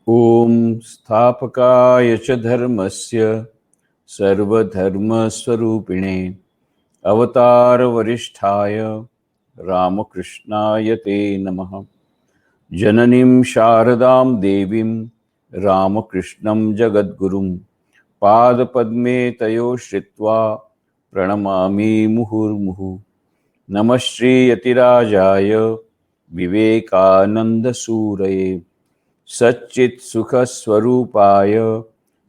ओम स्थापकाय च धर्मस्य सर्वधर्मस्वरूपिणे अवतारवरिष्ठाय रामकृष्णाय ते नमः। जननीं शारदां देवीं रामकृष्णं जगद्गुरुं पादपद्मे तयो श्रित्वा प्रणमामि मुहुर्मुहुः। नमः श्रीयतिराजाय विवेकानन्दसूरये सच्चित् सुखस्वरूपाय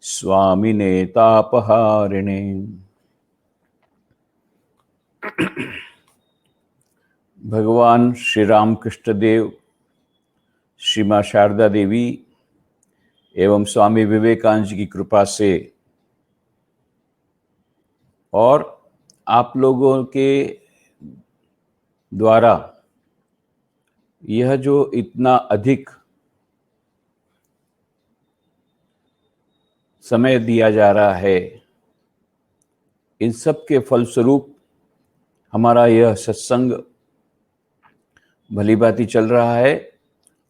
स्वामिने तापहारिणे। भगवान श्री रामकृष्ण देव, श्री माँ शारदा देवी एवं स्वामी विवेकानंद जी की कृपा से और आप लोगों के द्वारा यह जो इतना अधिक समय दिया जा रहा है, इन सब के फलस्वरूप हमारा यह सत्संग भली भांति चल रहा है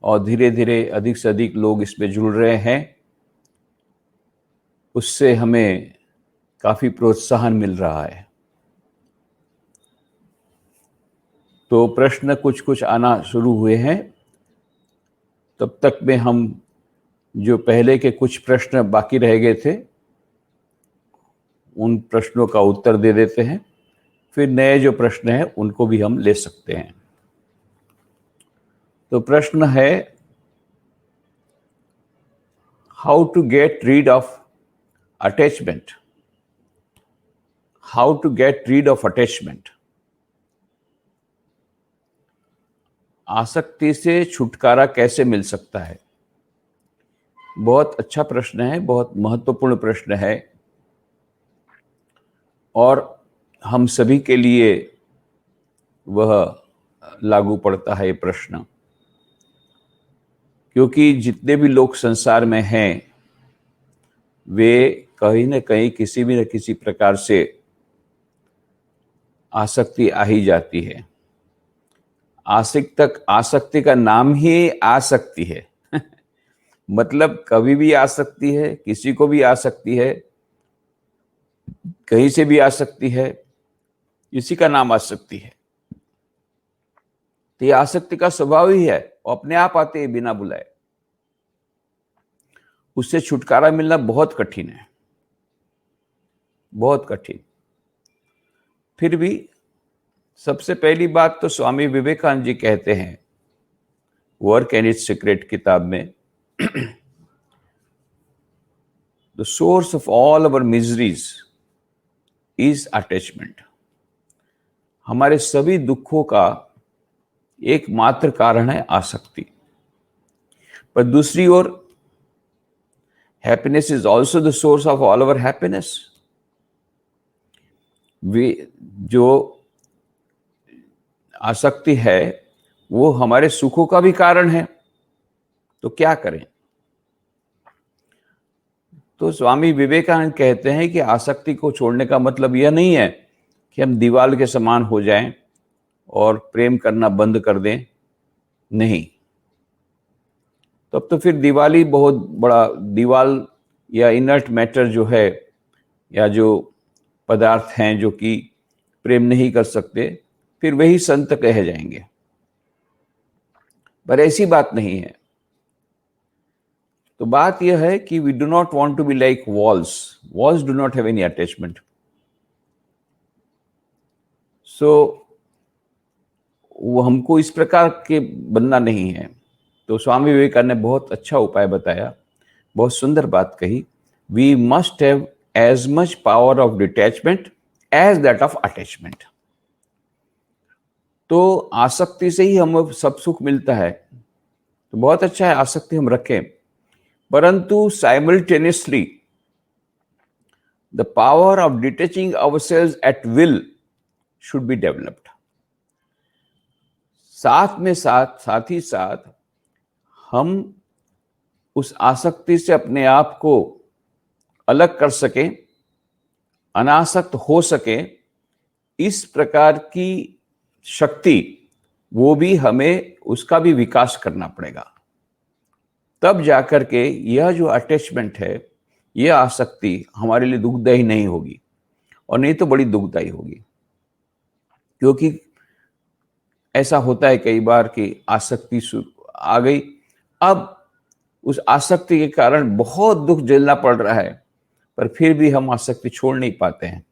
और धीरे धीरे अधिक से अधिक लोग इसमें जुड़ रहे हैं। उससे हमें काफ़ी प्रोत्साहन मिल रहा है। तो प्रश्न कुछ कुछ आना शुरू हुए हैं। तब तक में हम जो पहले के कुछ प्रश्न बाकी रह गए थे उन प्रश्नों का उत्तर दे देते हैं, फिर नए जो प्रश्न हैं उनको भी हम ले सकते हैं। तो प्रश्न है, how to get rid of attachment. How to get rid of attachment. आसक्ति से छुटकारा कैसे मिल सकता है? बहुत अच्छा प्रश्न है, बहुत महत्वपूर्ण प्रश्न है और हम सभी के लिए वह लागू पड़ता है ये प्रश्न, क्योंकि जितने भी लोग संसार में हैं वे कहीं न कहीं किसी भी न किसी प्रकार से आसक्ति आ ही जाती है। आसक्ति का नाम ही आसक्ति है मतलब कभी भी आ सकती है, किसी को भी आ सकती है, कहीं से भी आ सकती है, इसी का नाम आसक्ति है। तो ये आसक्ति का स्वभाव ही है, वो अपने आप आते हैं बिना बुलाए। उससे छुटकारा मिलना बहुत कठिन है, बहुत कठिन। फिर भी सबसे पहली बात तो स्वामी विवेकानंद जी कहते हैं वर्क एंड इट्स सीक्रेट किताब में, the source of all our miseries is attachment. हमारे सभी दुखों का एकमात्र कारण है आसक्ति। पर दूसरी ओर happiness is also the source of all our happiness. जो आसक्ति है वो हमारे सुखों का भी कारण है। तो क्या करें? तो स्वामी विवेकानंद कहते हैं कि आसक्ति को छोड़ने का मतलब यह नहीं है कि हम दीवाल के समान हो जाएं और प्रेम करना बंद कर दें। नहीं, तब तो फिर दीवाल बहुत बड़ा दीवाल या इनर्ट मैटर जो है या जो पदार्थ हैं जो कि प्रेम नहीं कर सकते, फिर वही संत कहे जाएंगे। पर ऐसी बात नहीं है। तो बात यह है कि we do not want to be like walls. Walls do not have any attachment. So वो हमको इस प्रकार के बनना नहीं है। तो स्वामी विवेकानंद ने बहुत अच्छा उपाय बताया, बहुत सुंदर बात कही। We must have as much power of detachment as that of attachment. तो आसक्ति से ही हमें सब सुख मिलता है, तो बहुत अच्छा है आसक्ति हम रखें, परंतु simultaneously the power of detaching ourselves at will should be developed. साथ ही साथ हम उस आसक्ति से अपने आप को अलग कर सकें, अनासक्त हो सकें, इस प्रकार की शक्ति वो भी हमें उसका भी विकास करना पड़ेगा। तब जाकर के यह जो अटैचमेंट है, यह आसक्ति हमारे लिए दुखदायी नहीं होगी, और नहीं तो बड़ी दुखदायी होगी। क्योंकि ऐसा होता है कई बार कि आसक्ति आ गई, अब उस आसक्ति के कारण बहुत दुख झेलना पड़ रहा है, पर फिर भी हम आसक्ति छोड़ नहीं पाते हैं।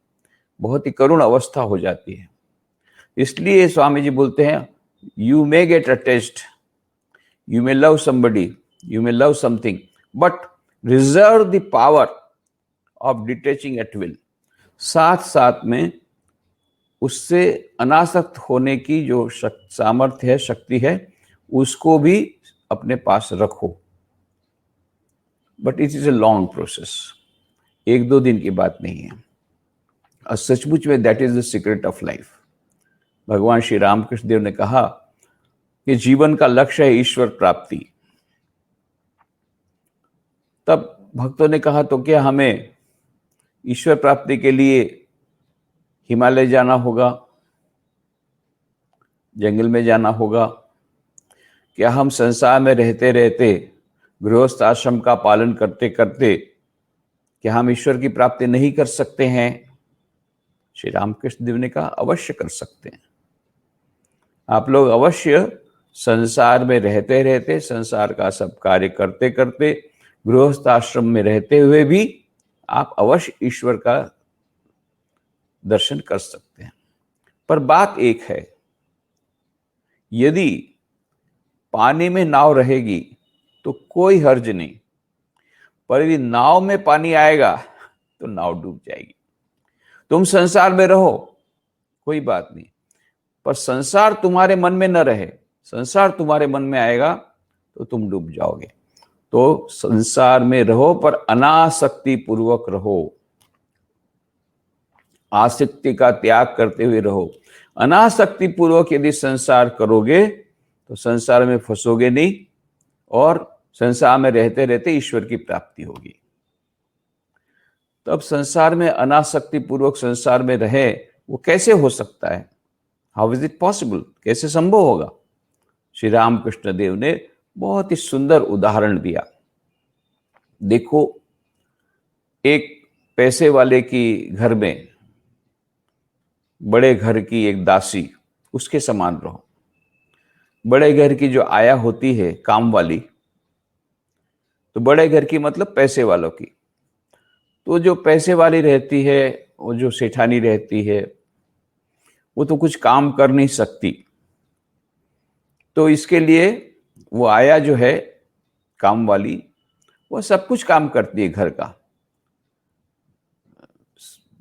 बहुत ही करुण अवस्था हो जाती है। इसलिए स्वामी जी बोलते हैं, you may get attached, you may love somebody, you may love something, but reserve the power of detaching at will. साथ साथ में उससे अनासक्त होने की जो सामर्थ्य है, शक्ति है, उसको भी अपने पास रखो। But it is a long process, 1-2 दिन की बात नहीं है। और सचमुच में that is the secret of life. भगवान श्री रामकृष्ण देव ने कहा कि जीवन का लक्ष्य है ईश्वर प्राप्ति। तब भक्तों ने कहा, तो क्या हमें ईश्वर प्राप्ति के लिए हिमालय जाना होगा, जंगल में जाना होगा? क्या हम संसार में रहते रहते, गृहस्थ आश्रम का पालन करते करते, क्या हम ईश्वर की प्राप्ति नहीं कर सकते हैं? श्री रामकृष्ण देव ने कहा, अवश्य कर सकते हैं। आप लोग अवश्य संसार में रहते रहते, संसार का सब कार्य करते करते, गृहस्थ आश्रम में रहते हुए भी आप अवश्य ईश्वर का दर्शन कर सकते हैं। पर बात एक है, यदि पानी में नाव रहेगी तो कोई हर्ज नहीं, पर यदि नाव में पानी आएगा तो नाव डूब जाएगी। तुम संसार में रहो, कोई बात नहीं, पर संसार तुम्हारे मन में न रहे, संसार तुम्हारे मन में आएगा तो तुम डूब जाओगे। तो संसार में रहो, पर अनासक्ति पूर्वक रहो, आसक्ति का त्याग करते हुए रहो। अनासक्ति पूर्वक यदि संसार करोगे तो संसार में फंसोगे नहीं, और संसार में रहते रहते ईश्वर की प्राप्ति होगी। तब संसार में अनासक्ति पूर्वक संसार में रहे, वो कैसे हो सकता है? How is it possible? कैसे संभव होगा? श्री रामकृष्ण देव ने बहुत ही सुंदर उदाहरण दिया। देखो, एक पैसे वाले की घर में बड़े घर की एक दासी, उसके समान रहो। बड़े घर की जो आया होती है काम वाली, तो बड़े घर की मतलब पैसे वालों की, तो जो पैसे वाली रहती है, वो जो सेठानी रहती है, वो तो कुछ काम कर नहीं सकती। तो इसके लिए वो आया जो है काम वाली, वो सब कुछ काम करती है घर का,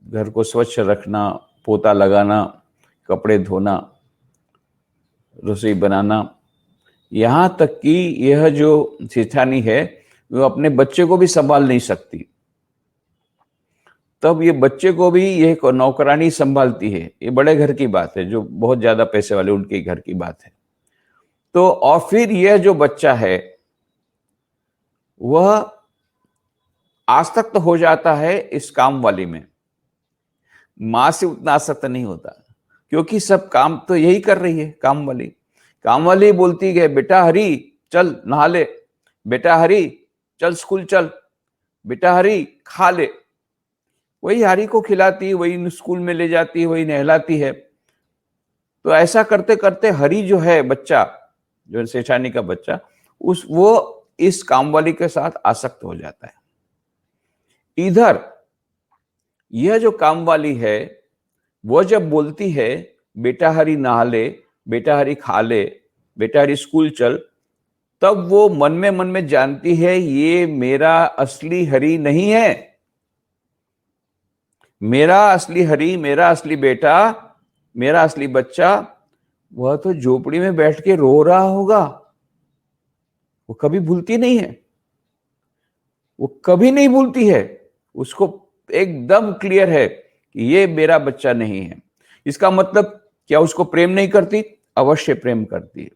घर को स्वच्छ रखना, पोता लगाना, कपड़े धोना, रसोई बनाना, यहाँ तक कि यह जो सेठानी है वो अपने बच्चे को भी संभाल नहीं सकती। तब ये बच्चे को भी यह नौकरानी संभालती है। ये बड़े घर की बात है, जो बहुत ज्यादा पैसे वाले उनके घर की बात है। तो और फिर यह जो बच्चा है वह आसक्त हो जाता है इस काम वाली में। मां से उतना आसक्त नहीं होता, क्योंकि सब काम तो यही कर रही है काम वाली। काम वाली बोलती है, बेटा हरी चल नहा ले, बेटा हरी चल स्कूल चल, बेटा हरी खा ले। वही हरी को खिलाती, वही स्कूल में ले जाती, वही नहलाती है। तो ऐसा करते करते हरी जो है बच्चा, जो सेठानी का बच्चा, वो इस कामवाली के साथ आसक्त हो जाता है। इधर यह जो कामवाली है, वो जब बोलती है बेटा हरी नहा ले, बेटा हरी खा ले, बेटा हरी स्कूल चल, तब वो मन में जानती है ये मेरा असली हरी नहीं है। मेरा असली हरी, मेरा असली बेटा, मेरा असली बच्चा, वह तो झोपड़ी में बैठ के रो रहा होगा। वो कभी भूलती नहीं है, वो कभी नहीं भूलती है। उसको एकदम क्लियर है कि ये मेरा बच्चा नहीं है। इसका मतलब क्या उसको प्रेम नहीं करती? अवश्य प्रेम करती है।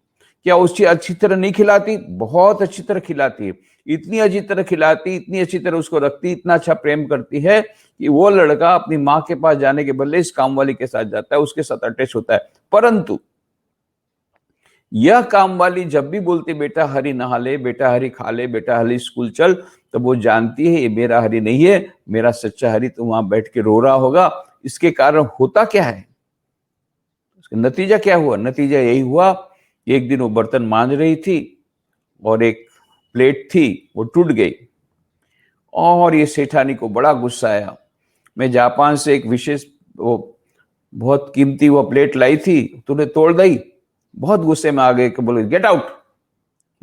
क्या उसकी अच्छी तरह नहीं खिलाती? बहुत अच्छी तरह खिलाती है। इतनी अच्छी तरह खिलाती, इतनी अच्छी तरह उसको रखती, इतना अच्छा प्रेम करती है कि वो लड़का अपनी माँ के पास जाने के बदले इस कामवाली के साथ जाता है, उसके साथ अटैच होता है। परंतु यह काम वाली जब भी बोलती बेटा हरी नहा ले, बेटा हरी खा ले, बेटा हरी स्कूल चल, तो वो जानती है ये मेरा हरी नहीं है, मेरा सच्चा हरी तो वहां बैठ के रो रहा होगा। इसके कारण होता क्या है, उसका नतीजा क्या हुआ? नतीजा यही हुआ, एक दिन वो बर्तन मांज रही थी और एक प्लेट थी वो टूट गई और ये सेठानी को बड़ा गुस्सा आया। मैं जापान से एक विशेष वो बहुत कीमती वो प्लेट लाई थी, तूने तोड़ दी। बहुत गुस्से में आ गए कि बोले गेट आउट,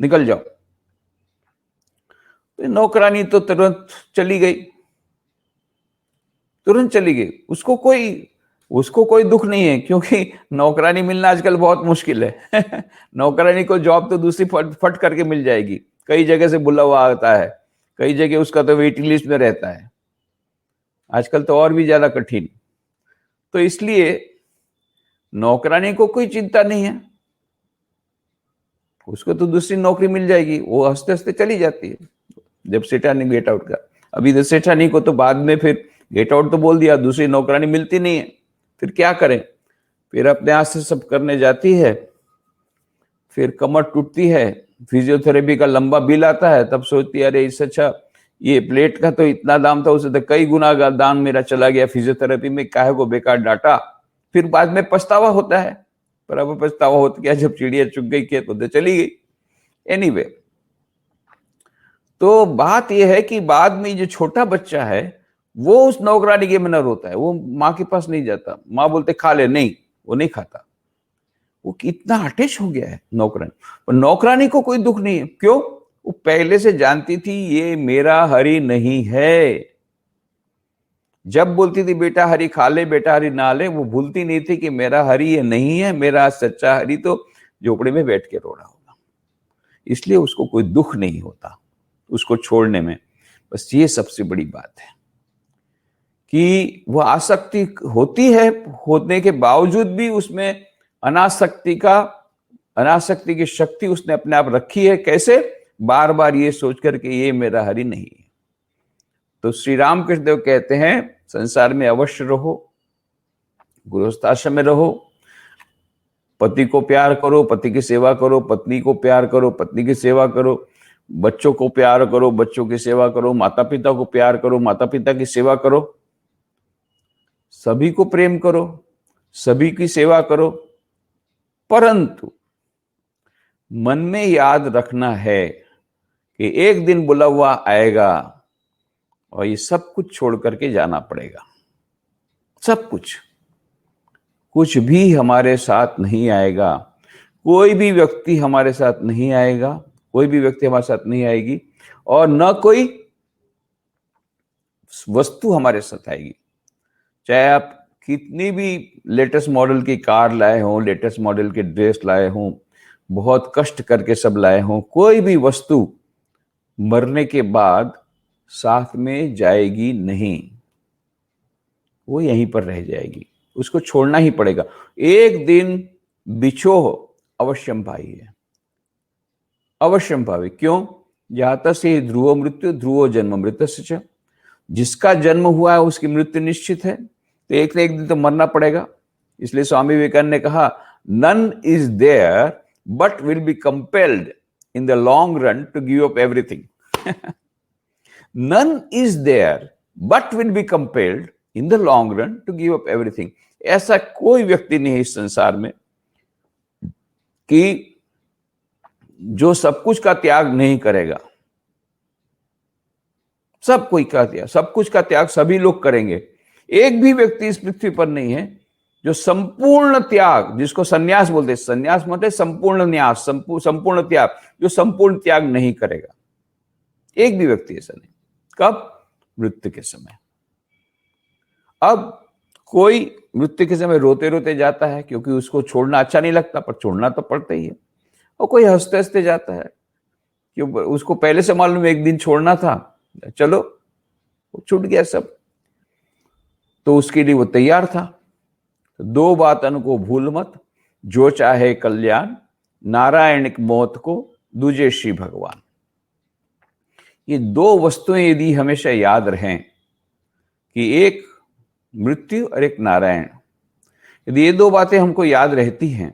निकल जाओ। तो नौकरानी तो तुरंत चली गई, तुरंत चली गई। उसको कोई दुख नहीं है, क्योंकि नौकरानी मिलना आजकल बहुत मुश्किल है। नौकरानी को जॉब तो दूसरी फट करके मिल जाएगी, कई जगह से बुला हुआ आता है, कई जगह उसका तो वेटिंग लिस्ट में रहता है, आजकल तो और भी ज्यादा कठिन। तो इसलिए नौकरानी को कोई चिंता नहीं है, उसको तो दूसरी नौकरी मिल जाएगी, वो हंसते हंसते चली जाती है जब सेठानी गेट आउट का। अभी तो सेठानी को तो बाद में फिर गेट आउट तो बोल दिया, दूसरी नौकरानी मिलती नहीं है, फिर क्या करें? फिर अपने हाथ से सब करने जाती है, फिर कमर टूटती है, फिजियोथेरेपी का लंबा बिल आता है, तब सोचती है अरे इससे अच्छा ये प्लेट का तो इतना दाम था, उसे तो कई गुना का दाम मेरा चला गया फिजियोथेरेपी में, काहे को बेकार डाटा। फिर बाद में पछतावा होता है, पर अब पछतावा होता क्या जब चिड़िया चुग गई खेत तो चली गई। एनीवे, तो बात यह है कि बाद में जो छोटा बच्चा है वो उस नौकरानी के में न रोता है, वो माँ के पास नहीं जाता, माँ बोलते खा ले, नहीं वो नहीं खाता। वो कितना अटैच हो गया है नौकरानी, पर नौकरानी को कोई दुख नहीं है। क्यों? वो पहले से जानती थी ये मेरा हरी नहीं है। जब बोलती थी बेटा हरी खा ले, बेटा हरी ना ले, वो भूलती नहीं थी कि मेरा हरी ये नहीं है, मेरा सच्चा हरी तो झोपड़ी में बैठ के रो रहा होगा। इसलिए उसको कोई दुख नहीं होता उसको छोड़ने में। बस ये सबसे बड़ी बात है कि वो आसक्ति होती है, होने के बावजूद भी उसमें अनासक्ति की शक्ति उसने अपने आप रखी है। कैसे? बार बार ये सोच करके ये मेरा हरि नहीं है। तो श्री राम कृष्ण देव कहते हैं संसार में अवश्य रहो, गृहस्थाश्रम में रहो, पति को प्यार करो, पति की सेवा करो, पत्नी को प्यार करो, पत्नी की सेवा करो, बच्चों को प्यार करो, बच्चों की सेवा करो, माता पिता को प्यार करो, माता पिता की सेवा करो, सभी को प्रेम करो, सभी की सेवा करो। परंतु मन में याद रखना है कि एक दिन बुला हुआ आएगा और ये सब कुछ छोड़ करके जाना पड़ेगा। सब कुछ भी हमारे साथ नहीं आएगा, कोई भी व्यक्ति हमारे साथ नहीं आएगा, कोई भी व्यक्ति हमारे साथ नहीं आएगी, और न कोई वस्तु हमारे साथ आएगी। चाहे आप कितनी भी लेटेस्ट मॉडल की कार लाए हों, लेटेस्ट मॉडल के ड्रेस लाए हों, बहुत कष्ट करके सब लाए हों, कोई भी वस्तु मरने के बाद साथ में जाएगी नहीं, वो यहीं पर रह जाएगी, उसको छोड़ना ही पड़ेगा। एक दिन बिछोह अवश्यम भाई है, अवश्यम भावी। क्यों? जाता से ध्रुव मृत्यु ध्रुवो जन्म मृतस्य, जिसका जन्म हुआ है उसकी मृत्यु निश्चित है, तो एक न एक दिन तो मरना पड़ेगा। इसलिए स्वामी विवेकानंद ने कहा none is there but will be compelled in the long run to give up everything. None is there but will be compelled in the long run to give up everything. ऐसा कोई व्यक्ति नहीं है इस संसार में कि जो सब कुछ का त्याग नहीं करेगा। सब कुछ का त्याग सभी लोग करेंगे। एक भी व्यक्ति इस पृथ्वी पर नहीं है जो संपूर्ण त्याग, जिसको संन्यास बोलते हैं, संन्यास मतलब संपूर्ण न्यास, संपूर्ण त्याग, जो संपूर्ण त्याग नहीं करेगा। एक भी व्यक्ति ऐसा नहीं। कब? मृत्यु के समय। अब कोई मृत्यु के समय रोते रोते जाता है क्योंकि उसको छोड़ना अच्छा नहीं लगता, पर छोड़ना तो पड़ता ही है। और कोई हंसते हंसते जाता है क्यों, उसको पहले से मालूम एक दिन छोड़ना था, चलो छूट गया सब, तो उसके लिए वो तैयार था। दो बातन को भूल मत, जो चाहे कल्याण, नारायण मौत को दूजे श्री भगवान। ये दो वस्तुएं यदि हमेशा याद रहें कि एक मृत्यु और एक नारायण, यदि ये दो बातें हमको याद रहती हैं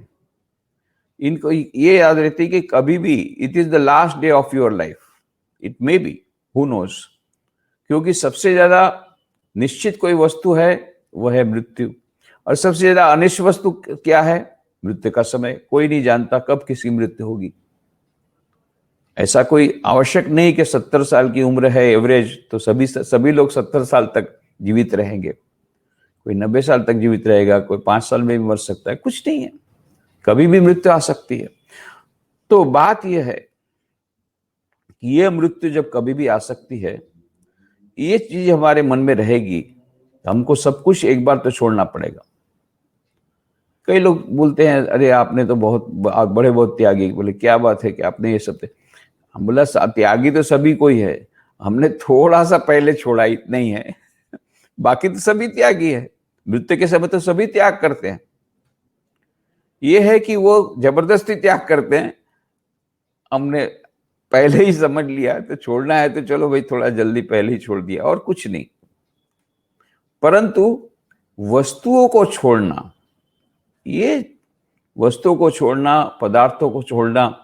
इनको ये याद रहती कि कभी भी it is the last day of your life, it may be, who knows, क्योंकि सबसे ज्यादा निश्चित कोई वस्तु है वह है मृत्यु, और सबसे ज्यादा अनिश्चित वस्तु क्या है? मृत्यु का समय। कोई नहीं जानता कब किसकी मृत्यु होगी। ऐसा कोई आवश्यक नहीं कि 70 साल की उम्र है एवरेज तो सभी लोग 70 साल तक जीवित रहेंगे। कोई 90 साल तक जीवित रहेगा, कोई 5 साल में भी मर सकता है, कुछ नहीं है, कभी भी मृत्यु आ सकती है। तो बात यह है कि यह मृत्यु जब कभी भी आ सकती है, ये चीज हमारे मन में रहेगी, हमको सब कुछ एक बार तो छोड़ना पड़ेगा। कई लोग बोलते हैं अरे आपने तो बहुत बड़े बहुत त्यागी। बोले क्या बात है कि आपने ये सब, हम बोला त्यागी तो सभी कोई है, हमने थोड़ा सा पहले छोड़ा, इतना ही है, बाकी तो सभी त्यागी है। मृत्यु के समय तो सभी त्याग करते हैं। यह है कि वो जबरदस्ती त्याग करते हैं, हमने पहले ही समझ लिया तो छोड़ना है तो चलो भाई थोड़ा जल्दी पहले ही छोड़ दिया, और कुछ नहीं। परंतु वस्तुओं को छोड़ना, ये वस्तुओं को छोड़ना, पदार्थों को छोड़ना,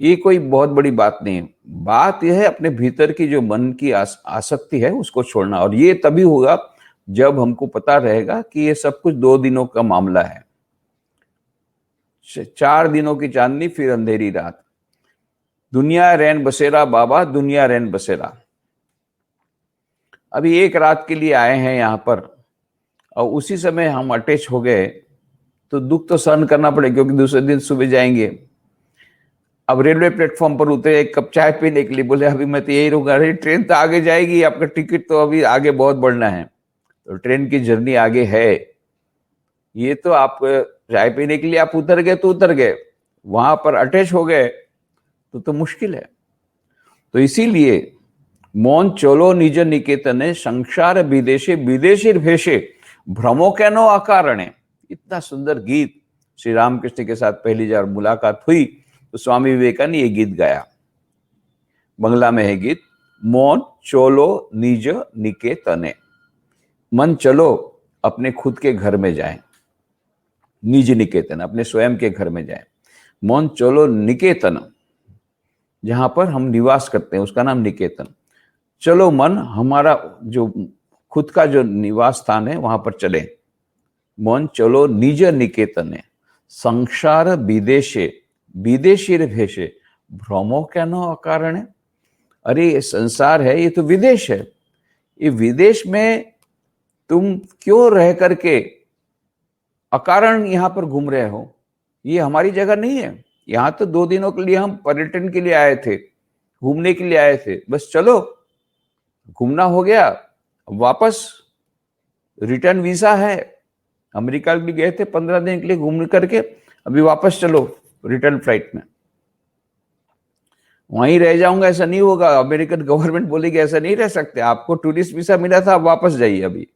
ये कोई बहुत बड़ी बात नहीं है। बात यह है अपने भीतर की जो मन की आसक्ति है उसको छोड़ना, और ये तभी होगा जब हमको पता रहेगा कि ये सब कुछ 2 दिनों का मामला है। 4 दिनों की चांदनी फिर अंधेरी रात, दुनिया रैन बसेरा बाबा, दुनिया रैन बसेरा। अभी एक रात के लिए आए हैं यहाँ पर, और उसी समय हम अटैच हो गए तो दुख तो सहन करना पड़ेगा, क्योंकि दूसरे दिन सुबह जाएंगे। अब रेलवे प्लेटफॉर्म पर उतरे, एक कप चाय पीने के लिए, बोले अभी मैं तो यही रहूंगा। अरे ट्रेन तो आगे जाएगी, आपका टिकट तो अभी आगे बहुत बढ़ना है, तो ट्रेन की जर्नी आगे है। ये तो आप चाय पीने के लिए आप उतर गए तो उतर गए, वहां पर अटैच हो गए तो मुश्किल है। तो इसीलिए मौन चलो निज निकेतने, संसार विदेशे विदेशीर भेषे, भ्रमो कैनो अकारणे। इतना सुंदर गीत श्री रामकृष्ण के साथ पहली बार मुलाकात हुई तो स्वामी विवेकानंद ने ये गीत गाया। बंगला में है गीत, मौन चलो निज निकेतने, मन चलो अपने खुद के घर में जाएं, निज निकेतन अपने स्वयं के घर में जाएं। मौन चलो निकेतन, जहां पर हम निवास करते हैं उसका नाम निकेतन। चलो मन हमारा जो खुद का जो निवास स्थान है वहां पर चले। मौन चलो निज निकेतने, संसार विदेशे विदेशीर भेषे, भ्रमो कैनो अकारणे। अरे ये संसार है, ये तो विदेश है, ये विदेश में तुम क्यों रह करके अकारण यहां पर घूम रहे हो? ये हमारी जगह नहीं है। यहां तो 2 दिनों के लिए हम पर्यटन के लिए आए थे, घूमने के लिए आए थे, बस चलो घूमना हो गया, वापस रिटर्न वीजा है। अमेरिका भी गए थे 15 दिन के लिए घूम करके, अभी वापस चलो रिटर्न फ्लाइट में। वहीं रह जाऊंगा ऐसा नहीं होगा, अमेरिकन गवर्नमेंट बोलेगी ऐसा नहीं रह सकते, आपको टूरिस्ट वीजा मिला था, आप वापस जाइए अभी।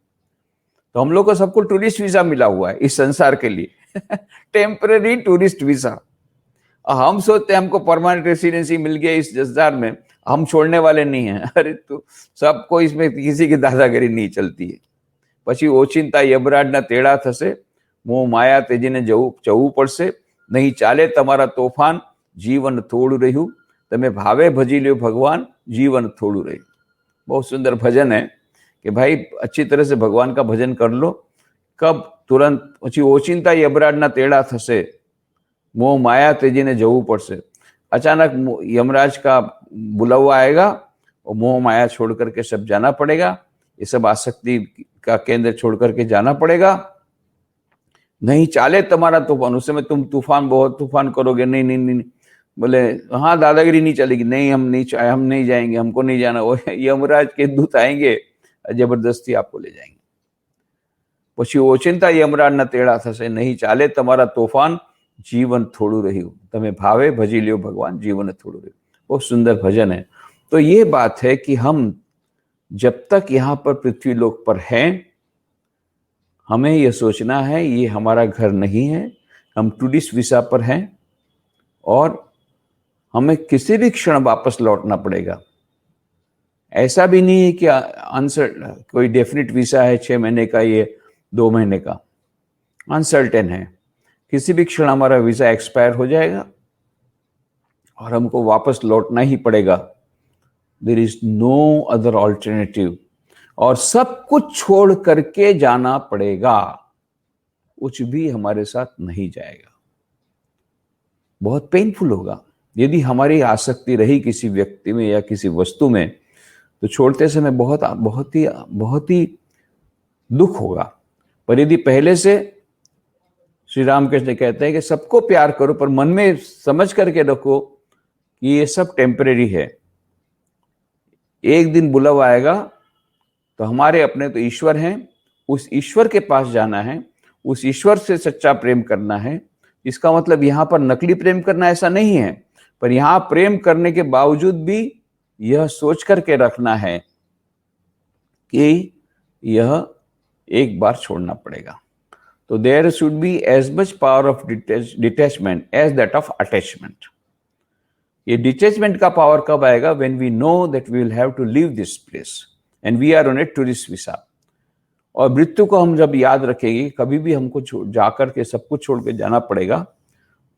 तो हम लोग को सबको टूरिस्ट वीजा मिला हुआ है इस संसार के लिए टेम्पररी टूरिस्ट वीजा। हम सोचते हैं हमको परमानेंट रेसिडेंसी मिल गया इस संसार में, हम छोड़ने वाले नहीं हैं। अरे तो सबको इसमें किसी की दादागिरी नहीं चलती है। પછી ઓચિંતા યમરાજના તેડા થશે, મોહ માયા તેજીને જવું પડશે, નહીં ચાલે તમારા તોફાન, जीवन थोड़ू રહ્યું, તમે ભાવે ભજી લ્યો ભગવાન, जीवन थोड़ू રહ્યું। बहुत सुंदर भजन है कि भाई अच्छी तरह से भगवान का भजन कर लो। कब? तुरंत। પછી ઓચિંતા યમરાજના તેડા થશે, मोह माया तेजीने जવું પડશે। अचानक यमराज का बुलावा आएगा और मोह माया छोड़ करके सब जाना पड़ेगा, ये सब आसक्ति का केंद्र छोड़ करके जाना पड़ेगा। नहीं चाले तुम्हारा तूफान, उस समय तुम बहुत तूफान करोगे, नहीं नहीं नहीं, बोले हाँ दादागिरी नहीं चलेगी, नहीं हम नहीं जाएंगे, हमको नहीं जाना। वो यमराज के दूत आएंगे, जबरदस्ती आपको ले जाएंगे। પછી ઓચિંતા યમરાજના તેડા થશે, નહીં ચાલે તમારા તોફાન, जीवन थोड़ू રહ્યું, તમે ભાવે ભજી લ્યો ભગવાન, जीवन थोड़ू રહ્યું। बहुत सुंदर भजन है। तो ये बात है कि हम जब तक यहाँ पर पृथ्वी लोक पर हैं, हमें यह सोचना है ये हमारा घर नहीं है, हम टूरिस्ट वीजा पर हैं और हमें किसी भी क्षण वापस लौटना पड़ेगा। ऐसा भी नहीं है कि कोई डेफिनेट वीजा है 6 महीने का, ये 2 महीने का, अनसर्टेन है। किसी भी क्षण हमारा वीजा एक्सपायर हो जाएगा और हमको वापस लौटना ही पड़ेगा। There is no other alternative, और सब कुछ छोड़ करके जाना पड़ेगा, कुछ भी हमारे साथ नहीं जाएगा। बहुत पेनफुल होगा यदि हमारी आसक्ति रही किसी व्यक्ति में या किसी वस्तु में, तो छोड़ते समय बहुत ही दुख होगा। पर यदि पहले से, श्री रामकृष्ण कहते हैं कि सबको प्यार करो, पर मन में समझ करके रखो कि ये सब टेम्परेरी है, एक दिन बुलावा आएगा तो हमारे अपने तो ईश्वर हैं, उस ईश्वर के पास जाना है, उस ईश्वर से सच्चा प्रेम करना है। इसका मतलब यहाँ पर नकली प्रेम करना ऐसा नहीं है, पर यहाँ प्रेम करने के बावजूद भी यह सोच करके रखना है कि यह एक बार छोड़ना पड़ेगा। तो there should be as much power of detachment as that of attachment. ये डिटैचमेंट का पावर कब आएगा? When we know that we will have to leave this place and we are on a tourist visa. और मृत्यु को हम जब याद रखेंगे, कभी भी हमको जाकर के सब कुछ छोड़ के जाना पड़ेगा,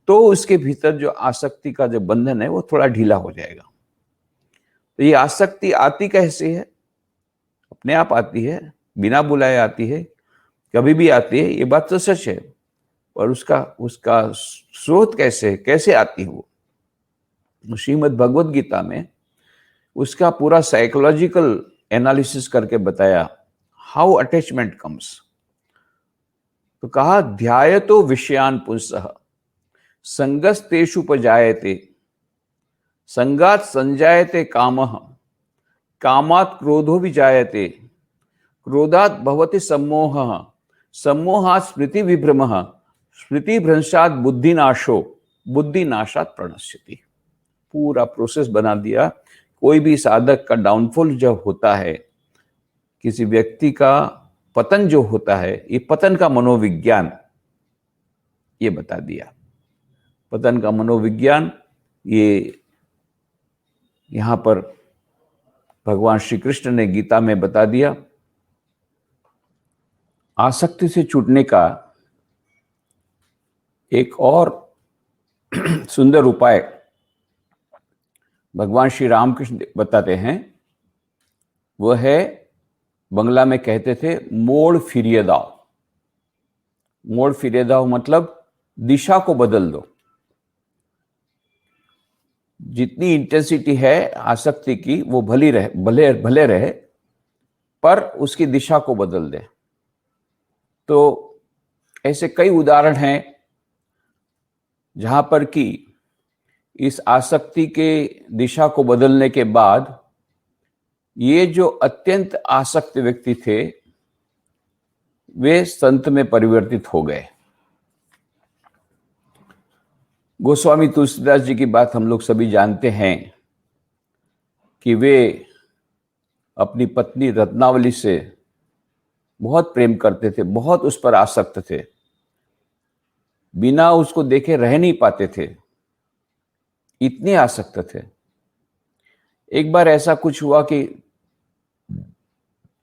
तो उसके भीतर जो आसक्ति का जो बंधन है वो थोड़ा ढीला हो जाएगा। तो ये आसक्ति आती कैसे है? अपने आप आती है, बिना बुलाए आती है, कभी भी आती है, ये बात तो सच है। और उसका स्रोत कैसे आती है वो? श्रीमद् भगवद गीता में उसका पूरा साइकोलॉजिकल एनालिसिस करके बताया, हाउ अटैचमेंट कम्स। तो कहा, ध्यायतो विषयान पुंसः संगस्तेषुपजायते, संगात संजायते कामः, कामात् क्रोधो विजायते, क्रोधात् भवति सम्मोहः, सम्मोहात् स्मृति विभ्रमः, स्मृति भ्रंशात् बुद्धिनाशो, बुद्धिनाशात् प्रणश्यति। पूरा प्रोसेस बना दिया। कोई भी साधक का डाउनफॉल जब होता है, किसी व्यक्ति का पतन जो होता है, ये पतन का मनोविज्ञान ये बता दिया। पतन का मनोविज्ञान ये यहां पर भगवान श्री कृष्ण ने गीता में बता दिया। आसक्ति से छूटने का एक और सुंदर उपाय भगवान श्री रामकृष्ण बताते हैं, वह है, बंगला में कहते थे, मोड़ फिरिए दाओ। मोड़ फिरिए दाओ मतलब दिशा को बदल दो। जितनी इंटेंसिटी है आसक्ति की वो भले रहे, पर उसकी दिशा को बदल दे। तो ऐसे कई उदाहरण हैं जहां पर कि इस आसक्ति के दिशा को बदलने के बाद ये जो अत्यंत आसक्त व्यक्ति थे वे संत में परिवर्तित हो गए। गोस्वामी तुलसीदास जी की बात हम लोग सभी जानते हैं कि वे अपनी पत्नी रत्नावली से बहुत प्रेम करते थे, बहुत उस पर आसक्त थे, बिना उसको देखे रह नहीं पाते थे, इतने आसक्त थे। एक बार ऐसा कुछ हुआ कि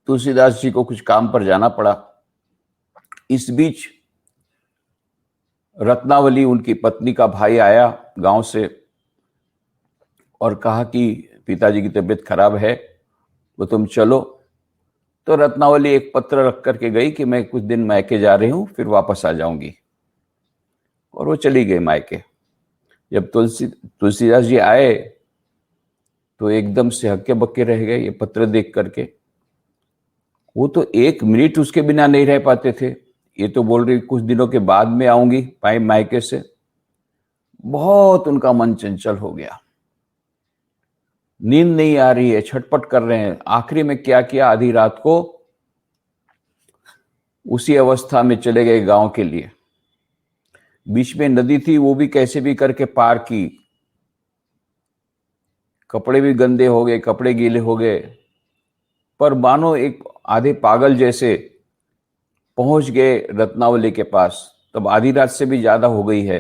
तुलसीदास जी को कुछ काम पर जाना पड़ा। इस बीच रत्नावली, उनकी पत्नी का भाई, आया गांव से और कहा कि पिताजी की तबीयत खराब है, तो तुम चलो। तो रत्नावली एक पत्र रख करके गई कि मैं कुछ दिन मायके जा रही हूं, फिर वापस आ जाऊंगी। और वो चली गई मायके। जब तुलसीदास जी आए तो एकदम से हक्के बक्के रह गए ये पत्र देख करके। वो तो एक मिनट उसके बिना नहीं रह पाते थे। ये तो बोल रही कुछ दिनों के बाद में आऊंगी मायके से। बहुत उनका मन चंचल हो गया, नींद नहीं आ रही है, छटपट कर रहे हैं। आखिरी में क्या किया, आधी रात को उसी अवस्था में चले गए गांव के लिए। बीच में नदी थी, वो भी कैसे भी करके पार की। कपड़े भी गंदे हो गए, कपड़े गीले हो गए, पर मानो एक आधे पागल जैसे पहुंच गए रत्नावली के पास। तब आधी रात से भी ज्यादा हो गई है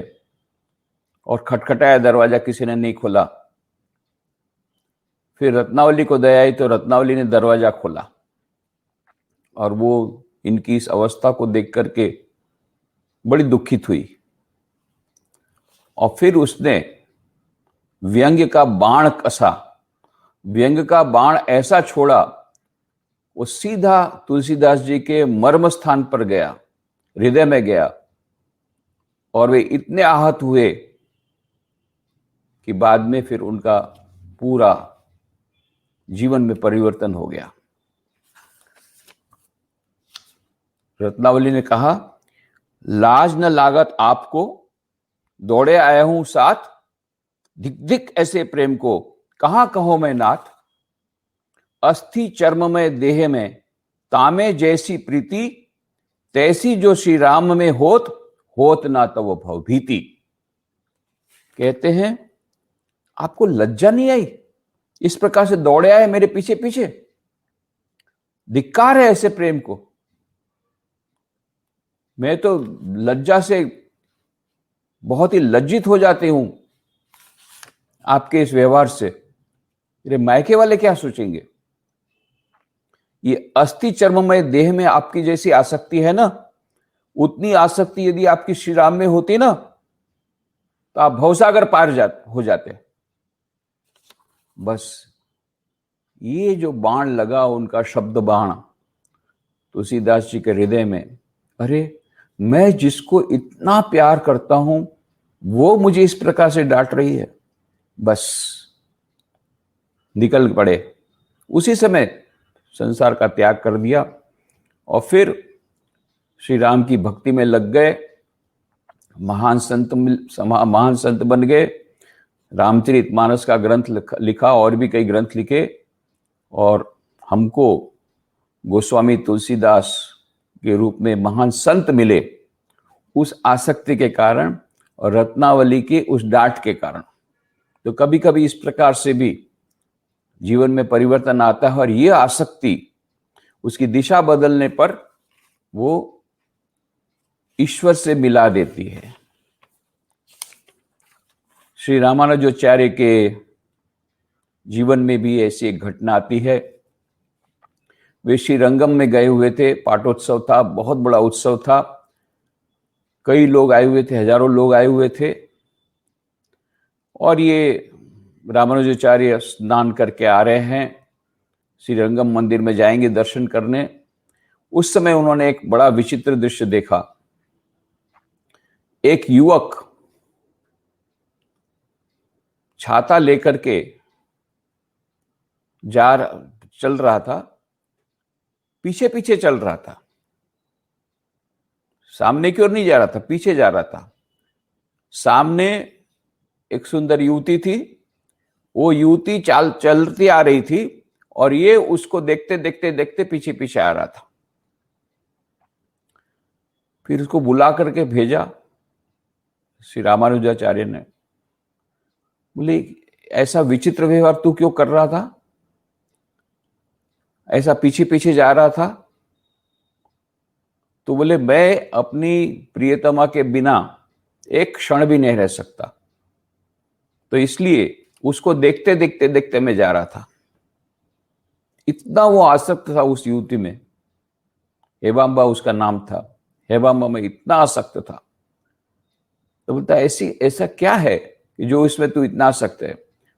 और खटखटाया दरवाजा, किसी ने नहीं खोला। फिर रत्नावली को दया आई तो रत्नावली ने दरवाजा खोला और वो इनकी इस अवस्था को देख करके बड़ी दुखित हुई। और फिर उसने व्यंग्य का बाण कसा, व्यंग्य का बाण ऐसा छोड़ा, वो सीधा तुलसीदास जी के मर्म स्थान पर गया, हृदय में गया, और वे इतने आहत हुए कि बाद में फिर उनका पूरा जीवन में परिवर्तन हो गया। रत्नावली ने कहा, लाज न लागत आपको, दौड़े आया हूं साथ, धिक धिक ऐसे प्रेम को कहां कहो मैं नाथ। अस्थि चर्म में देह में तामे जैसी प्रीति, तैसी जो श्री राम में होत ना तव भव भीति। कहते हैं, आपको लज्जा नहीं आई, इस प्रकार से दौड़े आए मेरे पीछे पीछे, धिक्कार है ऐसे प्रेम को। मैं तो लज्जा से बहुत ही लज्जित हो जाती हूं आपके इस व्यवहार से, मेरे मायके वाले क्या सोचेंगे। ये अस्थि चर्ममय देह में आपकी जैसी आसक्ति है ना, उतनी आसक्ति यदि आपकी श्री राम में होती ना, तो आप भवसागर पार हो जाते। बस ये जो बाण लगा, उनका शब्द बाण तुलसीदास जी के हृदय में, अरे मैं जिसको इतना प्यार करता हूं वो मुझे इस प्रकार से डांट रही है। बस निकल पड़े, उसी समय संसार का त्याग कर दिया और फिर श्री राम की भक्ति में लग गए, महान संत बन गए। रामचरितमानस का ग्रंथ लिखा, और भी कई ग्रंथ लिखे, और हमको गोस्वामी तुलसीदास के रूप में महान संत मिले उस आसक्ति के कारण और रत्नावली की उस डांट के कारण। तो कभी कभी इस प्रकार से भी जीवन में परिवर्तन आता है, और ये आसक्ति उसकी दिशा बदलने पर वो ईश्वर से मिला देती है। श्री रामानुजाचार्य के जीवन में भी ऐसी एक घटना आती है। वे श्रीरंगम में गए हुए थे, पाटोत्सव था, बहुत बड़ा उत्सव था, कई लोग आए हुए थे, हजारों लोग आए हुए थे। और ये रामानुजाचार्य स्नान करके आ रहे हैं, श्रीरंगम मंदिर में जाएंगे दर्शन करने। उस समय उन्होंने एक बड़ा विचित्र दृश्य देखा। एक युवक छाता लेकर के चल रहा था, पीछे पीछे चल रहा था, सामने की ओर नहीं जा रहा था, पीछे जा रहा था। सामने एक सुंदर युवती थी, वो युवती चलती आ रही थी और ये उसको देखते देखते देखते पीछे पीछे आ रहा था। फिर उसको बुला करके भेजा श्री रामानुजाचार्य ने, बोले ऐसा विचित्र व्यवहार तू क्यों कर रहा था, ऐसा पीछे पीछे जा रहा था। तो बोले मैं अपनी प्रियतमा के बिना एक क्षण भी नहीं रह सकता, तो इसलिए उसको देखते देखते देखते मैं जा रहा था। इतना वो आसक्त था उस युवती में, हेबांबा उसका नाम था, हेबांबा में इतना आसक्त था। तो बोलता ऐसा क्या है कि जो इसमें तू इतना आसक्त है।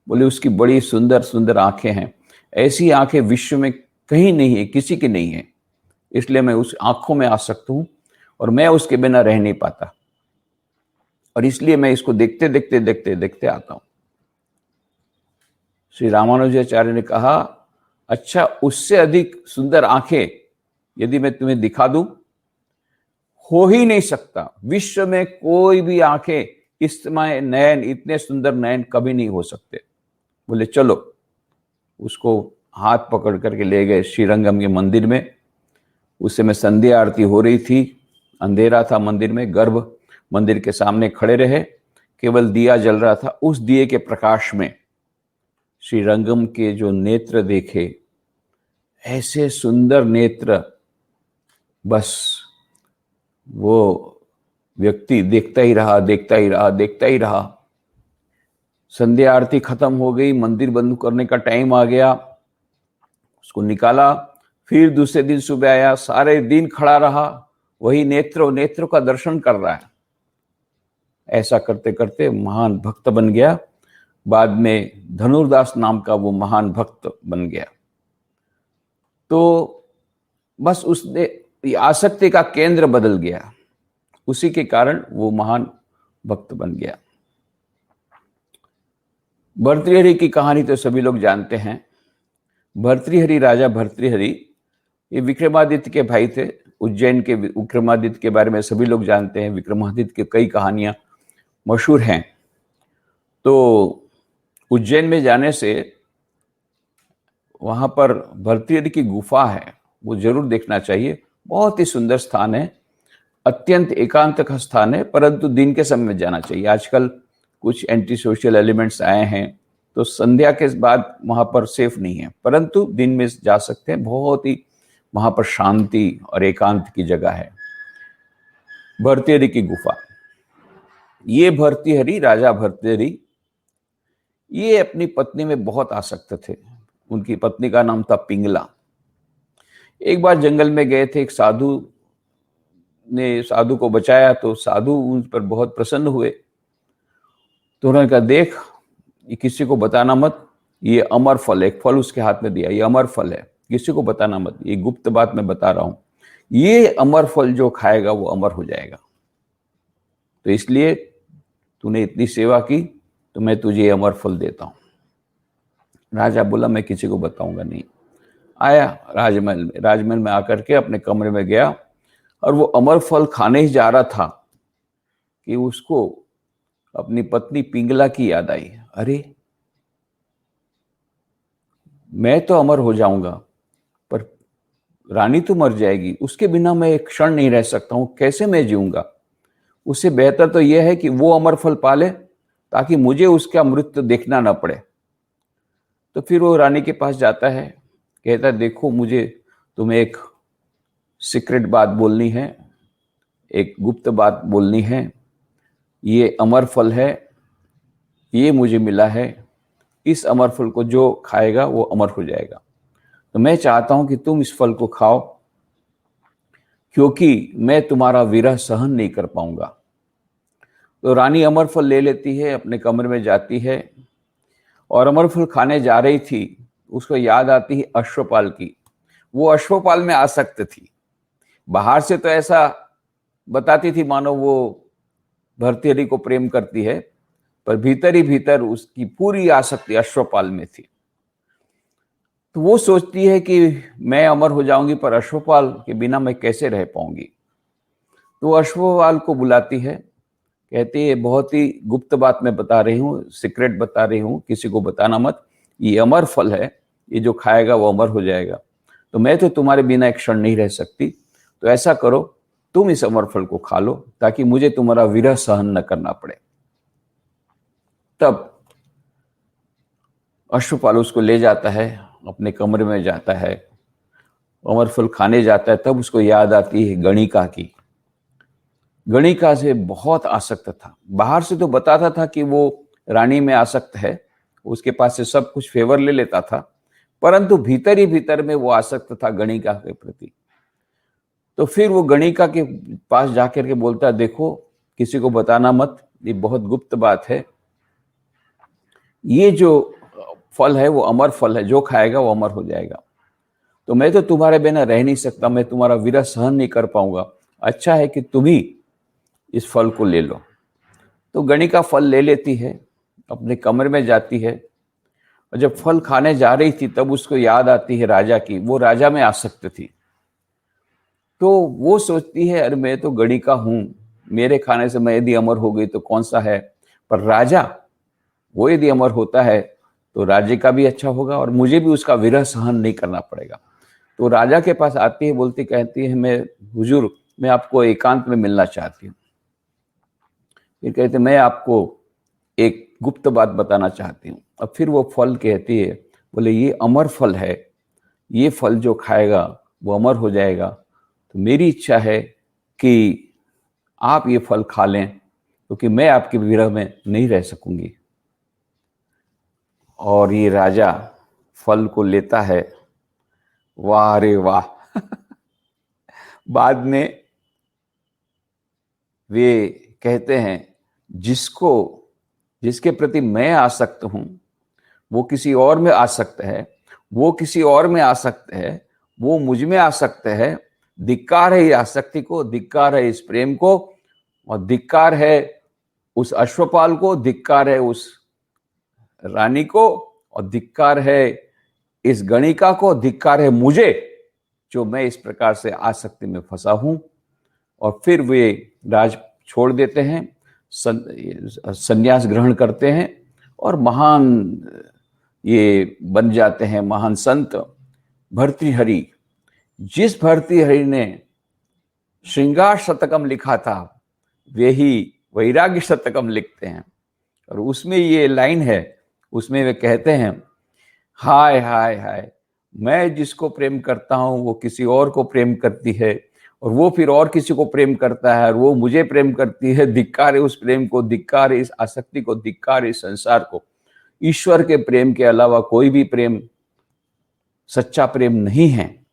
बोले उसकी बड़ी सुंदर सुंदर आंखें हैं, ऐसी आंखें विश्व में कहीं नहीं है, किसी की नहीं है, इसलिए मैं उस आंखों में आसक्त हूं और मैं उसके बिना रह नहीं पाता, और इसलिए मैं इसको देखते देखते देखते देखते आता हूं। श्री रामानुजाचार्य ने कहा, अच्छा उससे अधिक सुंदर आंखें यदि मैं तुम्हें दिखा दूं, हो ही नहीं सकता, विश्व में कोई भी आंखें इस समय नयन, इतने सुंदर नयन कभी नहीं हो सकते। बोले चलो। उसको हाथ पकड़ करके ले गए श्रीरंगम के मंदिर में। उस समय संध्या आरती हो रही थी, अंधेरा था मंदिर में, गर्भ मंदिर के सामने खड़े रहे, केवल दिया जल रहा था। उस दिए के प्रकाश में श्रीरंगम के जो नेत्र देखे, ऐसे सुंदर नेत्र, बस वो व्यक्ति देखता ही रहा, देखता ही रहा, देखता ही रहा। संध्या आरती खत्म हो गई, मंदिर बंद करने का टाइम आ गया, उसको निकाला। फिर दूसरे दिन सुबह आया, सारे दिन खड़ा रहा, वही नेत्र का दर्शन कर रहा है। ऐसा करते करते महान भक्त बन गया। बाद में धनुर्दास नाम का वो महान भक्त बन गया। तो बस उसने आसक्ति का केंद्र बदल गया, उसी के कारण वो महान भक्त बन गया। भर्तृहरि की कहानी तो सभी लोग जानते हैं। भर्तृहरि, राजा भर्तृहरि, ये विक्रमादित्य के भाई थे। उज्जैन के विक्रमादित्य के बारे में सभी लोग जानते हैं। विक्रमादित्य की कई कहानियां मशहूर हैं। तो उज्जैन में जाने से वहां पर भर्तृहरि की गुफा है, वो जरूर देखना चाहिए। बहुत ही सुंदर स्थान है, अत्यंत एकांत का स्थान है, परंतु दिन के समय में जाना चाहिए। आजकल कुछ एंटी सोशल एलिमेंट्स आए हैं, तो संध्या के बाद वहां पर सेफ नहीं है, परंतु दिन में जा सकते हैं। बहुत ही वहां पर शांति और एकांत की जगह है। भर्तृहरि की गुफा। ये भर्तृहरि, राजा भर्तृहरि, ये अपनी पत्नी में बहुत आसक्त थे। उनकी पत्नी का नाम था पिंगला। एक बार जंगल में गए थे, एक साधु ने साधु को बचाया, तो साधु उन पर बहुत प्रसन्न हुए। तो उन्होंने कहा, देख, ये किसी को बताना मत, ये अमर फल है। एक फल उसके हाथ में दिया, ये अमर फल है, किसी को बताना मत, ये गुप्त बात मैं बता रहा हूं। ये अमर फल जो खाएगा वो अमर हो जाएगा, तो इसलिए तूने इतनी सेवा की, तो मैं तुझे अमर फल देता हूं। राजा बोला, मैं किसी को बताऊंगा नहीं। आया राजमहल में आकर के अपने कमरे में गया, और वो अमर फल खाने ही जा रहा था कि उसको अपनी पत्नी पिंगला की याद आई। अरे, मैं तो अमर हो जाऊंगा, पर रानी तो मर जाएगी, उसके बिना मैं एक क्षण नहीं रह सकता हूं, कैसे मैं जीऊंगा? उससे बेहतर तो यह है कि वो अमर फल पाले, ताकि मुझे उसका मृत्यु देखना ना पड़े। तो फिर वो रानी के पास जाता है, कहता है, देखो, मुझे तुम्हें एक सीक्रेट बात बोलनी है, एक गुप्त बात बोलनी है। ये अमर फल है, ये मुझे मिला है, इस अमर फल को जो खाएगा वो अमर हो जाएगा। तो मैं चाहता हूं कि तुम इस फल को खाओ, क्योंकि मैं तुम्हारा विरह सहन नहीं कर पाऊंगा। तो रानी अमर फल ले लेती है, अपने कमरे में जाती है, और अमर फल खाने जा रही थी, उसको याद आती है अश्वपाल की। वो अश्वपाल में आसक्त थी। बाहर से तो ऐसा बताती थी मानो वो भर्तृहरि को प्रेम करती है, पर भीतर ही भीतर उसकी पूरी आसक्ति अश्वपाल में थी। तो वो सोचती है कि मैं अमर हो जाऊंगी, पर अश्वपाल के बिना मैं कैसे रह पाऊंगी। तो वो अश्वपाल को बुलाती है, कहती है, बहुत ही गुप्त बात मैं बता रही हूँ, सीक्रेट बता रही हूँ, किसी को बताना मत। ये अमर फल है, ये जो खाएगा वो अमर हो जाएगा। तो मैं तो तुम्हारे बिना एक क्षण नहीं रह सकती, तो ऐसा करो, तुम इस अमर फल को खा लो, ताकि मुझे तुम्हारा विरह सहन न करना पड़े। तब अश्वपाल उसको ले जाता है, अपने कमरे में जाता है, अमर फल खाने जाता है। तब उसको याद आती है गणिका की। गणिका से बहुत आसक्त था। बाहर से तो बताता था कि वो रानी में आसक्त है, उसके पास से सब कुछ फेवर ले लेता था, परंतु भीतर ही भीतर में वो आसक्त था गणिका के प्रति। तो फिर वो गणिका के पास जाकर के बोलता है, देखो, किसी को बताना मत, ये बहुत गुप्त बात है। ये जो फल है वो अमर फल है, जो खाएगा वो अमर हो जाएगा। तो मैं तो तुम्हारे बिना रह नहीं सकता, मैं तुम्हारा विरह सहन नहीं कर पाऊंगा। अच्छा है कि तुम ही इस फल को ले लो। तो गणिका फल ले लेती है, अपने कमरे में जाती है, और जब फल खाने जा रही थी तब उसको याद आती है राजा की। वो राजा में आसक्त थी। तो वो सोचती है, अरे मैं तो गणिका हूं, मेरे खाने से मैं यदि अमर हो गई तो कौन सा है, पर राजा, वो यदि अमर होता है तो राज्य का भी अच्छा होगा, और मुझे भी उसका विरह सहन नहीं करना पड़ेगा। तो राजा के पास आती है, बोलती, कहती है, मैं हुजूर, मैं आपको एकांत में मिलना चाहती हूँ। फिर कहते, मैं आपको एक गुप्त बात बताना चाहती हूँ। अब फिर वो फल कहती है, बोले, ये अमर फल है, ये फल जो खाएगा वो अमर हो जाएगा। तो मेरी इच्छा है कि आप ये फल खा लें, क्योंकि मैं आपके विरह में नहीं रह सकूंगी। और ये राजा फल को लेता है। वाह रे वाह! बाद में वे कहते हैं, जिसके प्रति मैं आसक्त हूं वो किसी और में आसक्त है, वो किसी और में आसक्त है, वो मुझ में आसक्त है। धिक्कार है इस आसक्ति को, धिक्कार है इस प्रेम को, और धिक्कार है उस अश्वपाल को, धिक्कार है उस रानी को, और धिक्कार है इस गणिका को, धिक्कार है मुझे जो मैं इस प्रकार से आसक्ति में फंसा हूं। और फिर वे राज छोड़ देते हैं, संन्यास ग्रहण करते हैं और महान ये बन जाते हैं महान संत भर्तृहरि। जिस भर्तृहरि ने श्रृंगार शतकम लिखा था वे ही वैराग्य शतकम लिखते हैं। और उसमें ये लाइन है, उसमें वे कहते हैं, हाय हाय हाय, मैं जिसको प्रेम करता हूं वो किसी और को प्रेम करती है, और वो फिर और किसी को प्रेम करता है, और वो मुझे प्रेम करती है। धिक्कार है उस प्रेम को, धिक्कार है इस आसक्ति को, धिक्कार है इस संसार को। ईश्वर के प्रेम के अलावा कोई भी प्रेम सच्चा प्रेम नहीं है,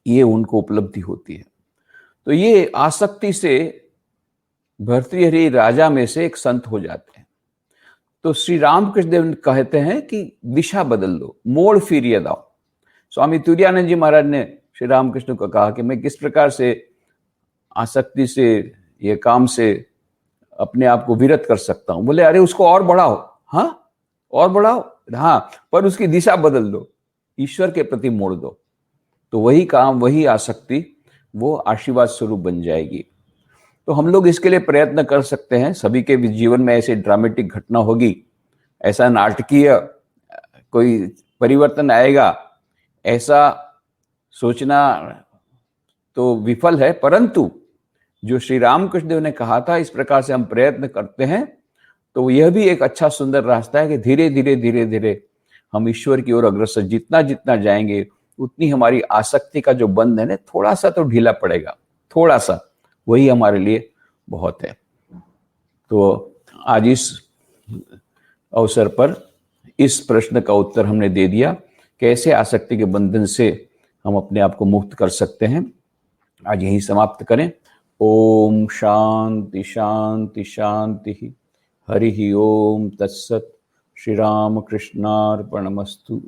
ये उनको उपलब्धि होती है। तो ये आसक्ति से भर्तृहरि राजा में से एक संत हो जाते हैं। तो श्री रामकृष्ण देव कहते हैं कि दिशा बदल दो, मोड़ फिरिए दाओ। स्वामी तुरानंद जी महाराज ने श्री रामकृष्ण को कहा कि मैं किस प्रकार से आसक्ति से, ये काम से अपने आप को विरत कर सकता हूं। बोले अरे उसको और बढ़ाओ, हाँ और बढ़ाओ, हाँ, पर उसकी दिशा बदल दो, ईश्वर के प्रति मोड़ दो, तो वही काम, वही आसक्ति वो आशीर्वाद स्वरूप बन जाएगी। तो हम लोग इसके लिए प्रयत्न कर सकते हैं। सभी के जीवन में ऐसी ड्रामेटिक घटना होगी, ऐसा नाटकीय कोई परिवर्तन आएगा, ऐसा सोचना तो विफल है। परंतु जो श्री रामकृष्ण देव ने कहा था, इस प्रकार से हम प्रयत्न करते हैं तो यह भी एक अच्छा सुंदर रास्ता है कि धीरे धीरे धीरे धीरे हम ईश्वर की ओर अग्रसर जितना जितना जाएंगे उतनी हमारी आसक्ति का जो बंधन है थोड़ा सा तो ढीला पड़ेगा, थोड़ा सा, वही हमारे लिए बहुत है। तो आज इस अवसर पर इस प्रश्न का उत्तर हमने दे दिया, कैसे आसक्ति के बंधन से हम अपने आप को मुक्त कर सकते हैं। आज यही समाप्त करें। ओम शांति शांति शांति। हरि ओम तत्सत। श्री राम कृष्णार्पणमस्तु।